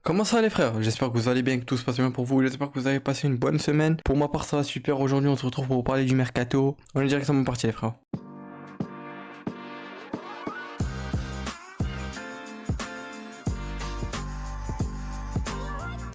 Comment ça va les frères? J'espère que vous allez bien, que tout se passe bien pour vous. J'espère que vous avez passé une bonne semaine. Pour ma part, ça va super. Aujourd'hui, on se retrouve pour vous parler du mercato. On est directement parti les frères.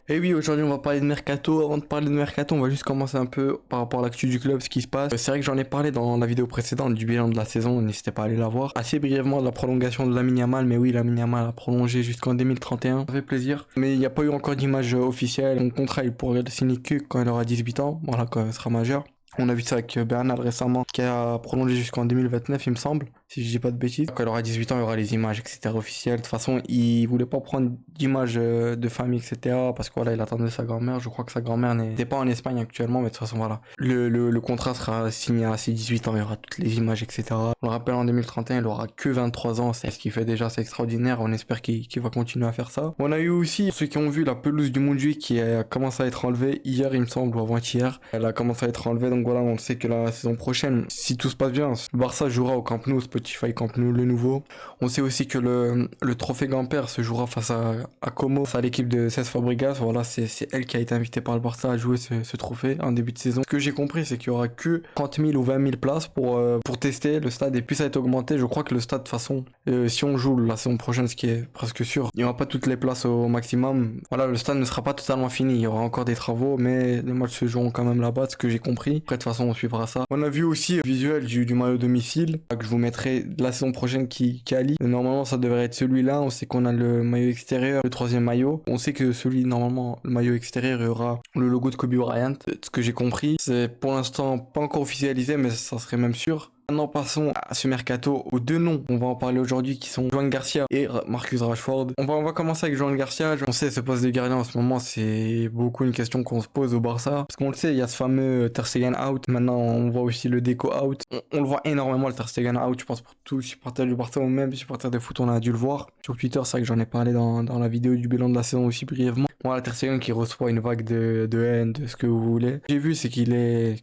Et oui, aujourd'hui on va parler de mercato. Avant de parler de mercato, on va juste commencer un peu par rapport à l'actu du club, ce qui se passe. C'est vrai que j'en ai parlé dans la vidéo précédente du bilan de la saison, n'hésitez pas à aller la voir. Assez brièvement de la prolongation de Lamine Yamal, mais oui, Lamine Yamal a prolongé jusqu'en 2031, ça fait plaisir. Mais il n'y a pas eu encore d'image officielle. Son contrat, il pourrait le signer que quand il aura 18 ans, voilà, quand il sera majeur. On a vu ça avec Bernal récemment, qui a prolongé jusqu'en 2029, il me semble, si je dis pas de bêtises. Quand il aura 18 ans, il y aura les images, etc. officielles. De toute façon, il voulait pas prendre d'images de famille, etc. Parce que voilà, il attendait sa grand-mère. Je crois que sa grand-mère n'était pas en Espagne actuellement, mais de toute façon, voilà. Le contrat sera signé à ses 18 ans, il y aura toutes les images, etc. On le rappelle, en 2031, il aura que 23 ans. C'est ce qu'il fait déjà, c'est extraordinaire. On espère qu'il va continuer à faire ça. On a eu aussi ceux qui ont vu la pelouse du Montjuïc qui a commencé à être enlevée hier, il me semble, ou avant-hier. Elle a commencé à être enlevée, donc voilà, on sait que la saison prochaine, si tout se passe bien, le Barça jouera au Camp Nou, Spotify Camp Nou, le nouveau. On sait aussi que le trophée Gamper se jouera face à Como, à l'équipe de Cesc Fabregas. Voilà, c'est elle qui a été invitée par le Barça à jouer ce trophée en début de saison. Ce que j'ai compris, c'est qu'il y aura que 30 000 ou 20 000 places pour tester le stade, et puis ça a été augmenté. Je crois que le stade, de toute façon, si on joue la saison prochaine, ce qui est presque sûr, il n'y aura pas toutes les places au maximum. Voilà, le stade ne sera pas totalement fini, il y aura encore des travaux, mais les matchs se joueront quand même là-bas, ce que j'ai compris. Après, de toute façon, on suivra ça. On a vu aussi le visuel du maillot domicile, que je vous mettrai la saison prochaine qui allie. Normalement, ça devrait être celui-là. On sait qu'on a le maillot extérieur, le troisième maillot. On sait que normalement, le maillot extérieur, il y aura le logo de Kobe Bryant. Ce que j'ai compris, c'est pour l'instant pas encore officialisé, mais ça serait même sûr. Maintenant, passons à ce mercato aux deux noms. On va en parler aujourd'hui qui sont Joan Garcia et Marcus Rashford. On va commencer avec Joan Garcia. On sait, ce poste de gardien en ce moment, c'est beaucoup une question qu'on se pose au Barça. Parce qu'on le sait, il y a ce fameux Ter Stegen out. Maintenant, on voit aussi le Deco out. On le voit énormément, le Ter Stegen out. Je pense pour tous les supporters du Barça ou même les supporters de foot, on a dû le voir. Sur Twitter, c'est vrai que j'en ai parlé dans la vidéo du bilan de la saison aussi brièvement. Voilà, Ter Stegen qui reçoit une vague de haine, de ce que vous voulez. J'ai vu, c'est qu'il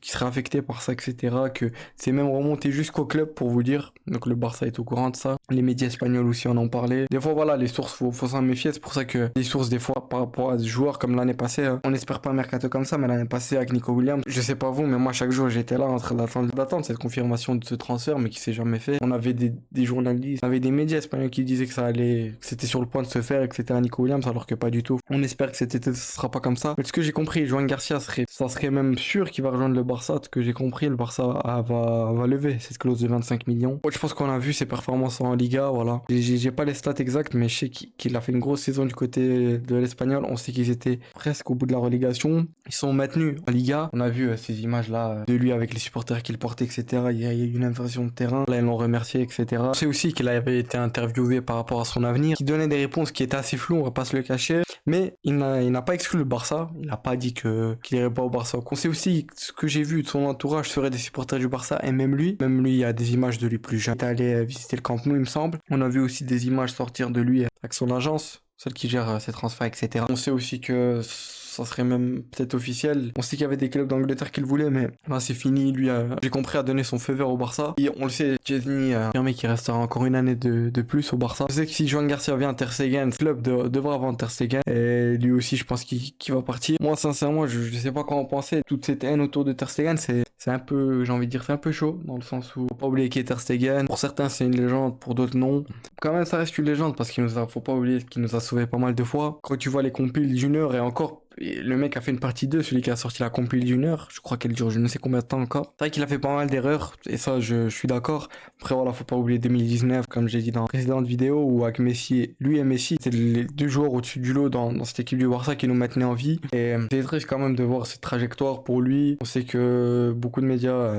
serait affecté par ça, etc. Que c'est même remonté jusqu'au club pour vous dire. Donc le Barça est au courant de ça. Les médias espagnols aussi en ont parlé. Des fois, voilà, les sources, faut s'en méfier. C'est pour ça que les sources, des fois, par rapport à des joueurs comme l'année passée, on n'espère pas un mercato comme ça, mais l'année passée avec Nico Williams, je sais pas vous, mais moi, chaque jour, j'étais là en train d'attendre cette confirmation de ce transfert, mais qui s'est jamais fait. On avait des journalistes, on avait des médias espagnols qui disaient que que c'était sur le point de se faire et que c'était à Nico Williams, alors que pas du tout. On espère que cet été, ce sera pas comme ça. Mais ce que j'ai compris, Joan Garcia ça serait même sûr qu'il va rejoindre le Barça. Ce que j'ai compris, le Barça va lever cette clause de 25 millions. Je pense qu'on a vu ses performances en Liga, voilà. J'ai pas les stats exactes, mais je sais qu'il a fait une grosse saison du côté de l'Espagnol. On sait qu'ils étaient presque au bout de la relégation. Ils sont maintenus en Liga. On a vu ces images-là de lui avec les supporters qu'il portait, etc. Il y a eu une invasion de terrain. Là, ils l'ont remercié, etc. On sait aussi qu'il avait été interviewé par rapport à son avenir, qui donnait des réponses qui étaient assez floues, on va pas se le cacher. Mais il n'a pas exclu le Barça. Il n'a pas dit qu'il irait pas au Barça. On sait aussi ce que j'ai vu de son entourage serait des supporters du Barça, et même lui, il y a des images de lui plus jeune. Il est allé visiter le Camp Nou, il me semble. On a vu aussi des images sortir de lui avec son agence, celle qui gère ses transferts, etc. On sait aussi que ça serait même peut-être officiel. On sait qu'il y avait des clubs d'Angleterre qui le voulaient, mais là c'est fini. Lui, j'ai compris, a donné son feu vert au Barça. Et on le sait, Chesney a affirmé qu'il restera encore une année de plus au Barça. Je sais que si Joan Garcia vient à Ter Stegen, le club devra vendre Ter Stegen. Et lui aussi, je pense qu'il va partir. Moi, sincèrement, je sais pas quoi en penser. Toute cette haine autour de Ter Stegen, c'est un peu, j'ai envie de dire, c'est un peu chaud, dans le sens où faut pas oublier qu'il est Ter Stegen. Pour certains, c'est une légende, pour d'autres, non. Quand même, ça reste une légende parce faut pas oublier qu'il nous a sauvé pas mal de fois. Quand tu vois les compiles Junior et encore, le mec a fait une partie 2, celui qui a sorti la compile d'une heure, je crois qu'elle dure je ne sais combien de temps encore. C'est vrai qu'il a fait pas mal d'erreurs, et ça je suis d'accord. Après voilà, faut pas oublier 2019, comme j'ai dit dans la précédente vidéo, où avec Messi, lui et Messi, c'est les deux joueurs au-dessus du lot dans cette équipe du Barça qui nous maintenaient en vie. Et c'est triste quand même de voir cette trajectoire pour lui. On sait que beaucoup de médias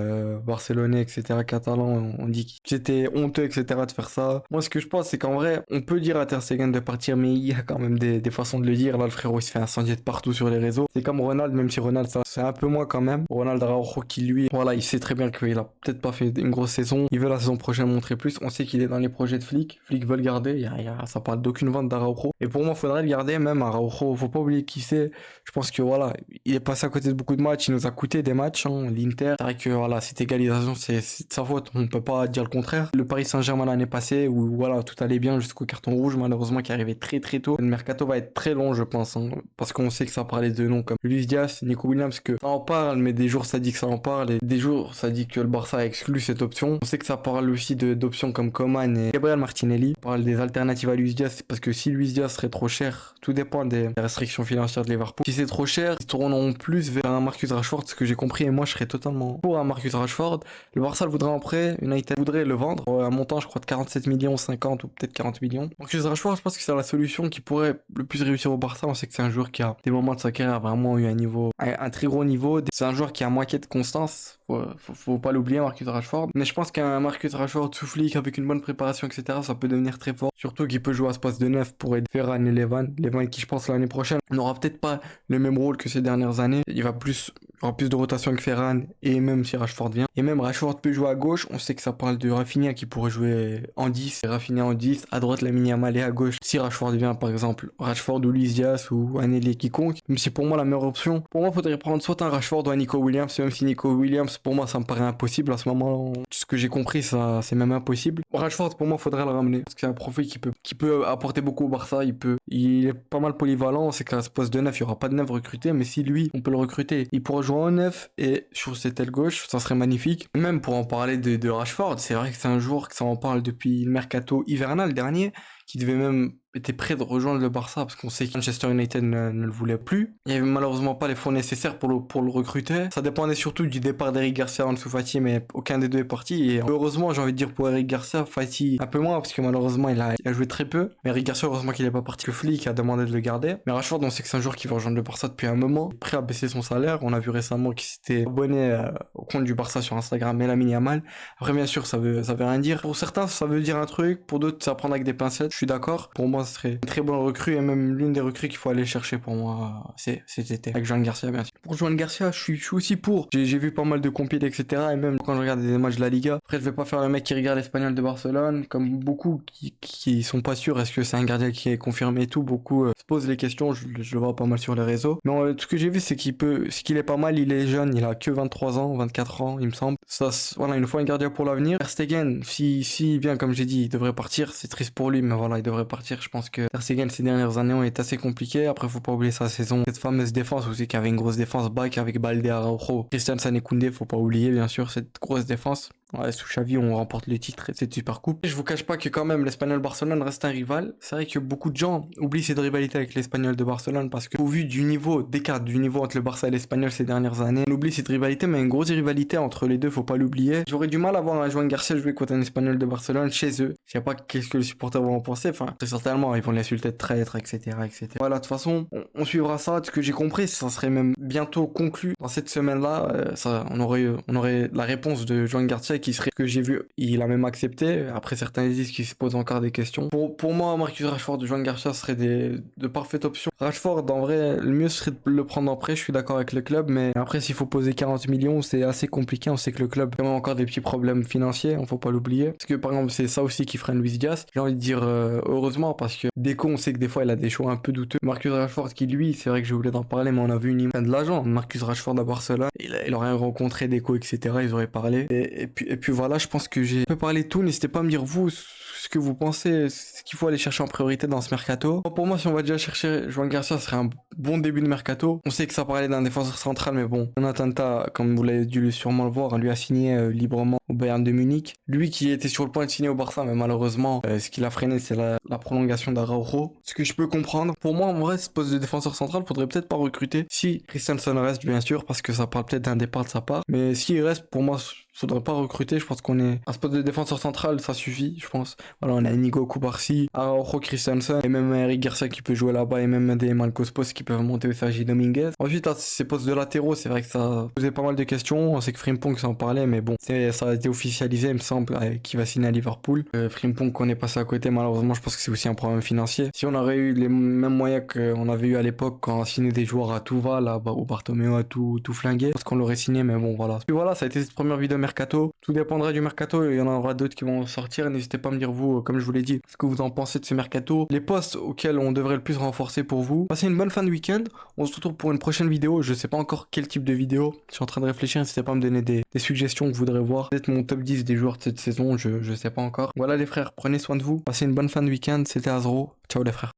barcelonais, etc., catalans, ont dit que c'était honteux, etc., de faire ça. Moi ce que je pense, c'est qu'en vrai, on peut dire à Ter Stegen de partir, mais il y a quand même des façons de le dire. Là le frérot il se fait incendier de partout. partout sur les réseaux. C'est comme Ronald, même si Ronald, ça, c'est un peu moins quand même. Ronald Araujo qui lui, voilà, il sait très bien qu'il a peut-être pas fait une grosse saison. Il veut la saison prochaine montrer plus. On sait qu'il est dans les projets de Flick. Flick veut le garder. Ça parle d'aucune vente d'Araujo. Et pour moi, il faudrait le garder, même Araujo. Faut pas oublier qui c'est. Je pense que voilà, il est passé à côté de beaucoup de matchs. Il nous a coûté des matchs, hein, l'Inter. C'est vrai que voilà, cette égalisation, c'est de sa faute. On peut pas dire le contraire. Le Paris Saint-Germain l'année passée, où voilà, tout allait bien jusqu'au carton rouge, malheureusement, qui arrivait très très tôt. Le mercato va être très long, je pense, hein, parce qu'on sait que ça parlait de noms comme Luis Diaz, Nico Williams, que ça en parle, mais des jours ça dit que ça en parle, et des jours ça dit que le Barça a exclu cette option. On sait que ça parle aussi d'options comme Coman et Gabriel Martinelli. On parle des alternatives à Luis Diaz, parce que si Luis Diaz serait trop cher, tout dépend des restrictions financières de Liverpool. Si c'est trop cher, ils tourneront plus vers un Marcus Rashford, ce que j'ai compris, et moi je serais totalement pour un Marcus Rashford. Le Barça le voudrait en prêt, United voudrait le vendre, à un montant je crois de 47 millions, 50 ou peut-être 40 millions. Marcus Rashford, je pense que c'est la solution qui pourrait le plus réussir au Barça. On sait que c'est un joueur qui a des moments de sa carrière vraiment eu un très gros niveau. C'est un joueur qui a manqué de constance. Faut pas l'oublier, Marcus Rashford. Mais je pense qu'un Marcus Rashford sous Flick avec une bonne préparation, etc., ça peut devenir très fort. Surtout qu'il peut jouer à ce poste de neuf pour aider Ferran et Levan. Levan qui, je pense, l'année prochaine n'aura peut-être pas le même rôle que ces dernières années. Il y aura plus de rotation avec Ferran, et même si Rashford vient. Et même Rashford peut jouer à gauche. On sait que ça parle de Rafinha qui pourrait jouer en 10. Rafinha en 10. À droite, Lamine Yamal, et à gauche, si Rashford vient, par exemple, Rashford ou Luis Diaz ou un ailier quiconque. Même si pour moi, la meilleure option, pour moi, faudrait prendre soit un Rashford ou un Nico Williams. Même si Nico Williams, pour moi, ça me paraît impossible à ce moment. Ce que j'ai compris, ça, c'est même impossible. Rashford, pour moi, faudrait le ramener. Parce que c'est un profil qui peut apporter beaucoup au Barça. Il est pas mal polyvalent. C'est qu'à ce poste de neuf, il y aura pas de neuf recruté. Mais si lui, on peut le recruter, il pourra jouer en neuf et sur cette aile gauche, ça serait magnifique. Même pour en parler de Rashford, c'est vrai que c'est un joueur que ça en parle depuis le mercato hivernal dernier, qui devait même était prêt de rejoindre le Barça parce qu'on sait que Manchester United ne le voulait plus. Il n'y avait malheureusement pas les fonds nécessaires pour le recruter. Ça dépendait surtout du départ d'Eric Garcia en dessous Fati, mais aucun des deux est parti. Et heureusement, j'ai envie de dire pour Eric Garcia, Fati un peu moins parce que malheureusement il a joué très peu. Mais Eric Garcia, heureusement qu'il n'est pas parti. Le Flick a demandé de le garder. Mais Rashford, on sait que c'est un joueur qui va rejoindre le Barça depuis un moment. Il est prêt à baisser son salaire. On a vu récemment qu'il s'était abonné au compte du Barça sur Instagram et Lamine Yamal. Après, bien sûr, ça veut rien dire. Pour certains, ça veut dire un truc. Pour d'autres, ça prendre avec des pincettes. Je suis d'accord. Pour moi, ce serait une très bonne recrue et même l'une des recrues qu'il faut aller chercher pour moi cet été avec Joan Garcia, bien sûr. Pour Joan Garcia, je suis aussi pour. J'ai vu pas mal de compil, etc. Et même quand je regarde des matchs de la Liga, après je vais pas faire le mec qui regarde l'Espagnol de Barcelone, comme beaucoup qui sont pas sûrs est-ce que c'est un gardien qui est confirmé et tout. Beaucoup se posent les questions, je le vois pas mal sur les réseaux. Mais ce que j'ai vu, c'est qu'il est pas mal, il est jeune, il a que 23 ans, 24 ans, il me semble. Ça, voilà, il nous faut un gardien pour l'avenir. Ter Stegen, si bien comme j'ai dit, il devrait partir. C'est triste pour lui, mais voilà, il devrait partir. Je pense que Ter Stegen ces dernières années ont été assez compliquées. Après, faut pas oublier sa saison. Cette fameuse défense aussi, qui avait une grosse défense back avec Balde, Araujo, Christensen et Koundé. Faut pas oublier, bien sûr, cette grosse défense. Ouais, sous Xavi, on remporte le titre et cette super coupe. Je vous cache pas que quand même, l'Espagnol Barcelone reste un rival. C'est vrai que beaucoup de gens oublient cette rivalité avec l'Espagnol de Barcelone parce que, au vu du niveau, d'écart du niveau entre le Barça et l'Espagnol ces dernières années, on oublie cette rivalité, mais une grosse rivalité entre les deux, faut pas l'oublier. J'aurais du mal à voir un Joan Garcia jouer contre un Espagnol de Barcelone chez eux. Je sais pas qu'est-ce que les supporters vont en penser. Enfin, très certainement, ils vont l'insulter de traître, etc., etc. Voilà, de toute façon, on suivra ça. Ce que j'ai compris, ça serait même bientôt conclu dans cette semaine-là. On aurait la réponse de Joan Garcia qui serait, que j'ai vu, il a même accepté. Après, certains disent qu'il se pose encore des questions. Pour moi, Marcus Rashford et Joan Garcia seraient de parfaites options. Rashford, en vrai, le mieux serait de le prendre en prêt. Je suis d'accord avec le club, mais après, s'il faut poser 40 millions, c'est assez compliqué. On sait que le club a encore des petits problèmes financiers, on faut pas l'oublier. Parce que par exemple, c'est ça aussi qui freine Luis Diaz. J'ai envie de dire heureusement, parce que Deco, on sait que des fois, il a des choix un peu douteux. Marcus Rashford, qui lui, c'est vrai que je voulais en parler, mais on a vu une image de l'agent. Marcus Rashford à Barcelone, il aurait rencontré Deco, etc. Ils auraient parlé. Et puis voilà, je pense que j'ai un peu parlé de tout. N'hésitez pas à me dire vous ce que vous pensez, ce qu'il faut aller chercher en priorité dans ce mercato. Pour moi, si on va déjà chercher Joan Garcia, ce serait un bon début de mercato. On sait que ça parlait d'un défenseur central, mais bon, Jonathan Tah, comme vous l'avez dû sûrement le voir, lui a signé librement au Bayern de Munich. Lui qui était sur le point de signer au Barça, mais malheureusement, ce qui l'a freiné, c'est la prolongation d'Araujo. Ce que je peux comprendre. Pour moi, en vrai, ce poste de défenseur central, faudrait peut-être pas recruter. Si Christensen reste, bien sûr, parce que ça parle peut-être d'un départ de sa part. Mais s'il reste, pour moi, faudrait pas recruter. Je pense qu'on est à ce poste de défenseur central, ça suffit, je pense. Voilà, on a Inigo Kubarsi, Araujo, Christensen, et même Eric Garcia qui peut jouer là-bas, et même des Marcos Pos qui qui peuvent monter au Sergi Dominguez. Ensuite, à ces postes de latéraux, c'est vrai que ça posait pas mal de questions. On sait que Frimpong s'en parlait, mais bon, ça a été officialisé, il me semble, qu'il va signer à Liverpool. Frimpong qu'on est passé à côté, malheureusement, je pense que c'est aussi un problème financier. Si on aurait eu les mêmes moyens qu'on avait eu à l'époque quand on a signé des joueurs à tout va, là, au Bartomeu, à tout flinguer, parce qu'on l'aurait signé, mais bon, voilà. Puis voilà, ça a été cette première vidéo mercato. Tout dépendra du mercato, il y en aura d'autres qui vont sortir. N'hésitez pas à me dire, vous, comme je vous l'ai dit, ce que vous en pensez de ce mercato, les postes auxquels on devrait le plus renforcer pour vous. Passez une bonne fin de week-end. On se retrouve pour une prochaine vidéo. Je sais pas encore quel type de vidéo. Je suis en train de réfléchir. N'hésitez pas à me donner des suggestions que vous voudrez voir. Peut-être mon top 10 des joueurs de cette saison. Je sais pas encore. Voilà les frères, prenez soin de vous. Passez une bonne fin de week-end. C'était Azro. Ciao les frères.